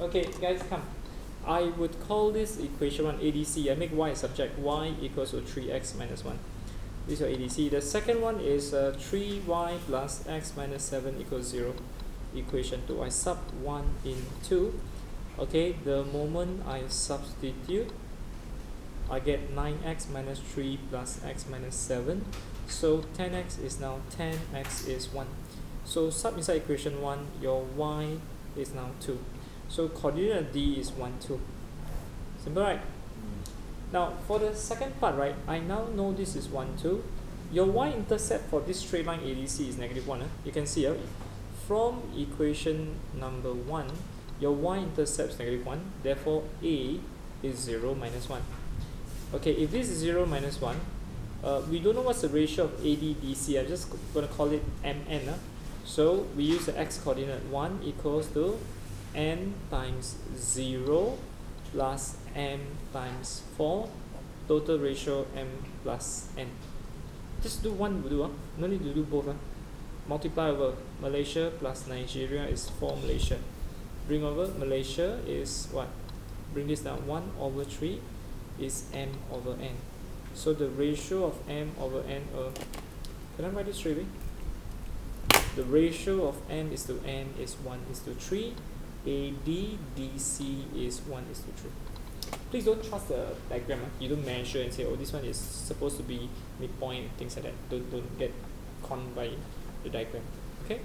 Okay, guys, come. I would call this equation 1 ADC. I make y a subject, y equals to 3x minus 1. This is your ADC. The second one is 3y plus x minus 7 equals 0. Equation 2. I sub 1 in 2. Okay, the moment I substitute, I get 9x minus 3 plus x minus 7. So 10x is now 10x is 1. So sub inside equation 1, your y is now 2. So coordinate D is 1, 2. Simple, right? Now for the second part, right, I now know this is 1, 2. Your y-intercept for this straight line ADC is negative 1. You can see from equation number 1, your y-intercept is negative 1. Therefore, A is 0 minus 1. Okay, if this is 0 minus 1, we don't know what's the ratio of AD/DC. I'm just going to call it MN. So we use the x coordinate 1 equals to n times 0 plus m times 4, total ratio m plus n. Just do one will do, no need to do both. Multiply over Malaysia plus Nigeria is 4 Malaysia. Bring over Malaysia is what? Bring this down, 1 over 3 is m over n. So the ratio of m over n, can I write this straight away? The ratio of m is to n is 1 is to 3. AD/DC is 1 is to 3. Please don't trust the diagram. You don't measure and say, oh, this one is supposed to be midpoint, things like that. Don't get conned by the diagram. Okay?